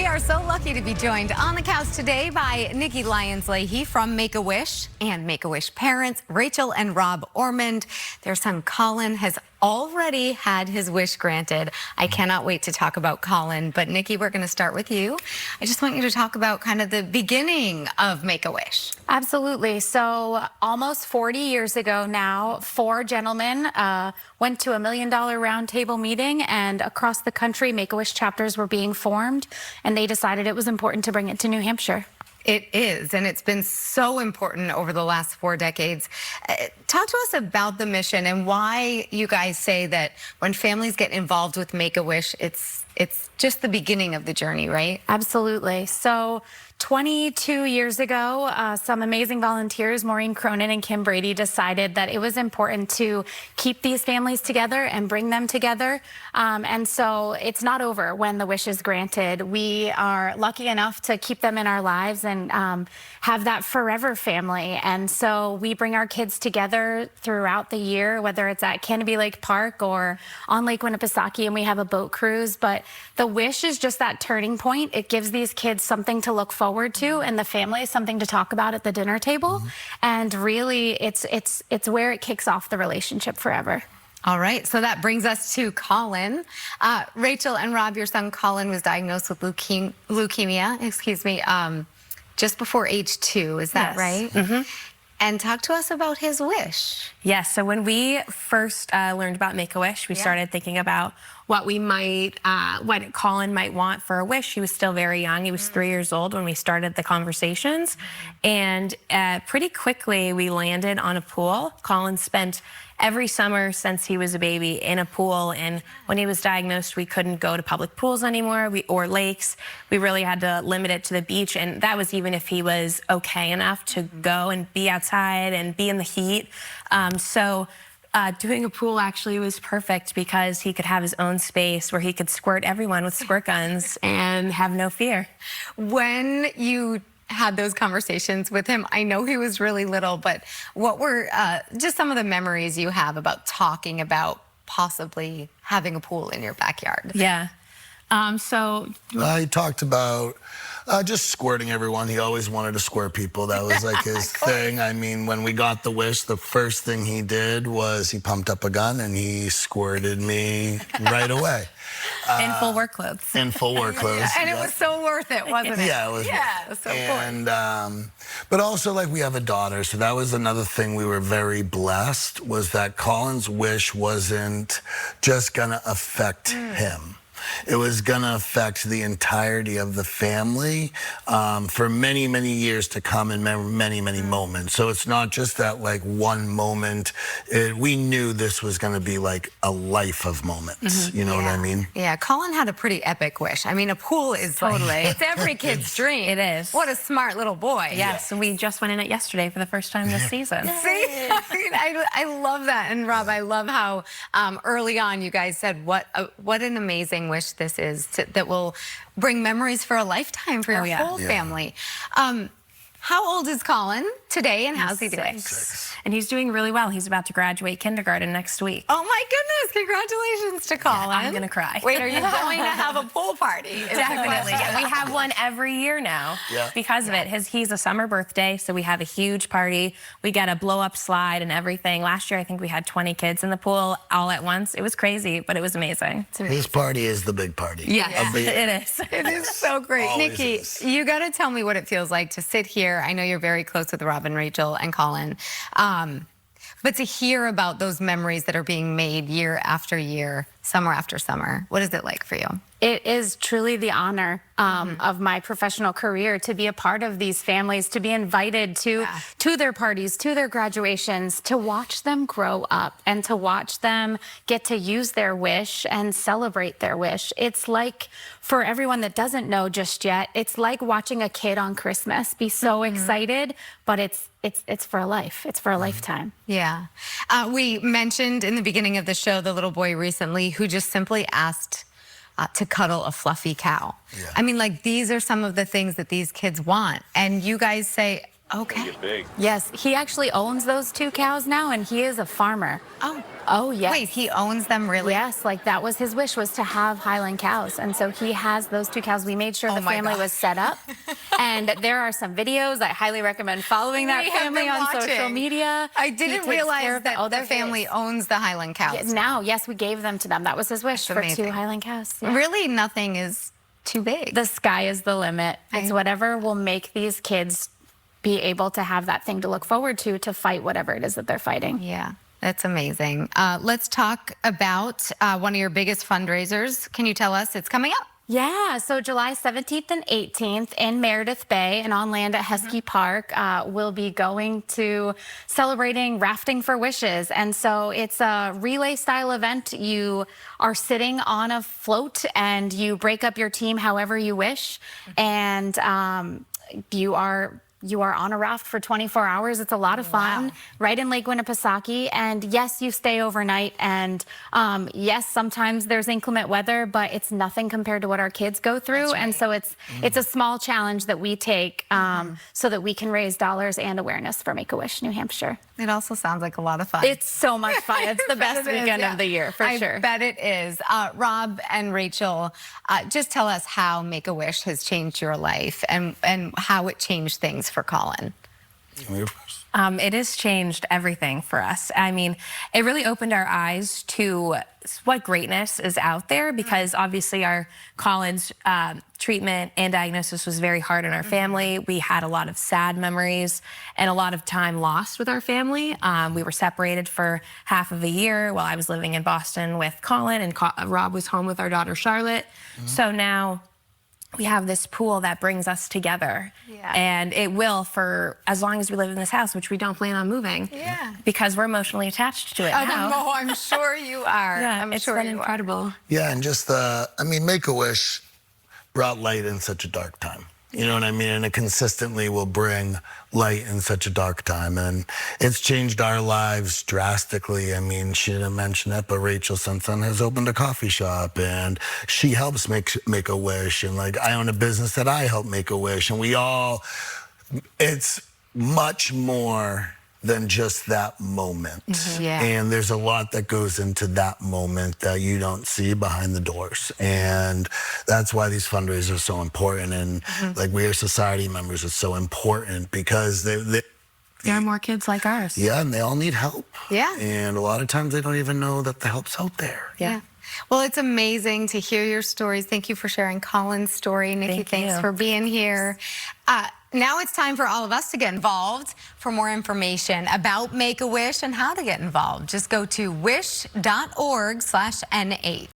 We are so lucky to be joined on the couch today by Nikki Lyons-Leahy from Make-A-Wish and Make-A-Wish parents, Rachel and Rob Ormond. Their son Colin has already had his wish granted. I cannot wait to talk about Colin, but Nikki, we're going to start with you. I just want you to talk about kind of the beginning of Make-A-Wish. Absolutely. So almost 40 years ago now, 4 gentlemen went to $1 million roundtable meeting, and across the country, Make-A-Wish chapters were being formed, and they decided it was important to bring it to New Hampshire. It is, and it's been so important over the last 4 decades. Talk to us about the mission and why you guys say that when families get involved with Make-A-Wish, it's just the beginning of the journey, right? Absolutely. So 22 years ago, some amazing volunteers, Maureen Cronin and Kim Brady, decided that it was important to keep these families together and bring them together. And so it's not over when the wish is granted. We are lucky enough to keep them in our lives and have that forever family. And so we bring our kids together throughout the year, whether it's at Canopy Lake Park or on Lake Winnipesaukee, and we have a boat cruise. But the wish is just that turning point. It gives these kids something to look forward to, and the family something to talk about at the dinner table. And really, it's where it kicks off the relationship forever. All right, so that brings us to Colin. Rachel and Rob, your son Colin was diagnosed with leukemia, just before age 2. Is that right? Mm-hmm. And talk to us about his wish. Yes, so when we first learned about Make-A-Wish, we started thinking about what what Colin might want for a wish. He was still very young. He was 3 years old when we started the conversations. And pretty quickly, we landed on a pool. Colin spent every summer since he was a baby in a pool, and when he was diagnosed, we couldn't go to public pools anymore or lakes. We really had to limit it to the beach, and that was even if he was okay enough to go and be outside and be in the heat. Doing a pool actually was perfect because he could have his own space where he could squirt everyone with squirt guns and have no fear. When you had those conversations with him, I know he was really little, but what were just some of the memories you have about talking about possibly having a pool in your backyard? Yeah. I talked about just squirting everyone. He always wanted to squirt people. That was like his thing. I mean, when we got the wish, the first thing he did was he pumped up a gun and he squirted me right away. In full work clothes. In full work clothes. And it was so worth it, wasn't it? Yeah, it was. Yeah, it was so important. But also, like, we have a daughter, so that was another thing we were very blessed, was that Colin's wish wasn't just gonna affect him. It was going to affect the entirety of the family for many, many years to come in many, many moments. So it's not just that, like, one moment. We knew this was going to be, like, a life of moments. You know what I mean? Yeah, Colin had a pretty epic wish. I mean, a pool is totally, it's every kid's dream. It is. What a smart little boy. Yes, and we just went in it yesterday for the first time this season. See, I love that. And Rob, I love how early on you guys said what an amazing wish this is that will bring memories for a lifetime for your whole family. How old is Colin today, and how's he doing? 6. And he's doing really well. He's about to graduate kindergarten next week. Oh my goodness, congratulations to Colin. Yeah, I'm gonna cry. Wait, are you going to have a pool party? Definitely. We have one every year now because of it. He's a summer birthday, so we have a huge party. We get a blow-up slide and everything. Last year, I think we had 20 kids in the pool all at once. It was crazy, but it was amazing. His party is the big party. Yes, it is. It is so great. Always Nikki, is. you got to tell me what it feels like to sit here. I know you're very close with Rob and Rachel and Colin, but to hear about those memories that are being made year after year, summer after summer, what is it like for you? It is truly the honor of my professional career to be a part of these families, to be invited to their parties, to their graduations, to watch them grow up and to watch them get to use their wish and celebrate their wish. It's like, for everyone that doesn't know just yet, it's like watching a kid on Christmas be so excited, but it's for a life. It's for a lifetime. Yeah. We mentioned in the beginning of the show the little boy recently who just simply asked to cuddle a fluffy cow. I mean, like, these are some of the things that these kids want. And you guys say, Okay. Big. Yes, he actually owns those 2 cows now, and he is a farmer. Oh. Oh, yes. Wait, he owns them really? Yes, like that was his wish, was to have Highland cows. And so he has those 2 cows. We made sure Oh the my family God. was set up. And there are some videos. I highly recommend following that We have family been on social watching. meia. I He didn't takes care realize of that oh, the they're family his. owns the Highland cows. Now, yes, we gave them to them. That was his wish for 2 amazing. Highland cows. Yeah. Really, nothing is too big. The sky is the limit. It's whatever will make these kids be able to have that thing to look forward to fight whatever it is that they're fighting. Yeah, that's amazing. Let's talk about one of your biggest fundraisers. Can you tell us it's coming up? Yeah, so July 17th and 18th in Meredith Bay and on land at Heskey Park, we'll be going to celebrating Rafting for Wishes. And so it's a relay style event. You are sitting on a float and you break up your team however you wish. And you are on a raft for 24 hours. It's a lot of fun, right in Lake Winnipesaukee. And yes, you stay overnight. And yes, sometimes there's inclement weather, but it's nothing compared to what our kids go through. And so it's a small challenge that we take so that we can raise dollars and awareness for Make-A-Wish New Hampshire. It also sounds like a lot of fun. It's so much fun. It's the best weekend of the year, for sure. I bet it is. Rob and Rachel, just tell us how Make-A-Wish has changed your life and how it changed things for Colin. It has changed everything for us. I mean, it really opened our eyes to what greatness is out there, because obviously our Colin's treatment and diagnosis was very hard on our family. We had a lot of sad memories and a lot of time lost with our family. We were separated for half of a year while I was living in Boston with Colin, and Rob was home with our daughter Charlotte. So now we have this pool that brings us together. Yeah. And it will for as long as we live in this house, which we don't plan on moving. Yeah. Because we're emotionally attached to it now. Oh, I'm sure you are. Yeah, I'm it's sure been you are. incredible. Yeah, and just Make-A-Wish brought light in such a dark time. You know what I mean? And it consistently will bring light in such a dark time. And it's changed our lives drastically. I mean, she didn't mention it, but Rachel Sunson has opened a coffee shop, and she helps Make-A-Wish. And like, I own a business that I help Make-A-Wish. And it's much more than just that moment. Yeah. And there's a lot that goes into that moment that you don't see behind the doors. And that's why these fundraisers are so important. And like, we are society members, it's so important because There are more kids like ours. yeah, and they all need help. Yeah. And a lot of times they don't even know that the help's out there. Yeah. Well, it's amazing to hear your stories. Thank you for sharing Colin's story. Nikki, thanks for being here. Now it's time for all of us to get involved. For more information about Make-A-Wish and how to get involved, just go to wish.org/N8.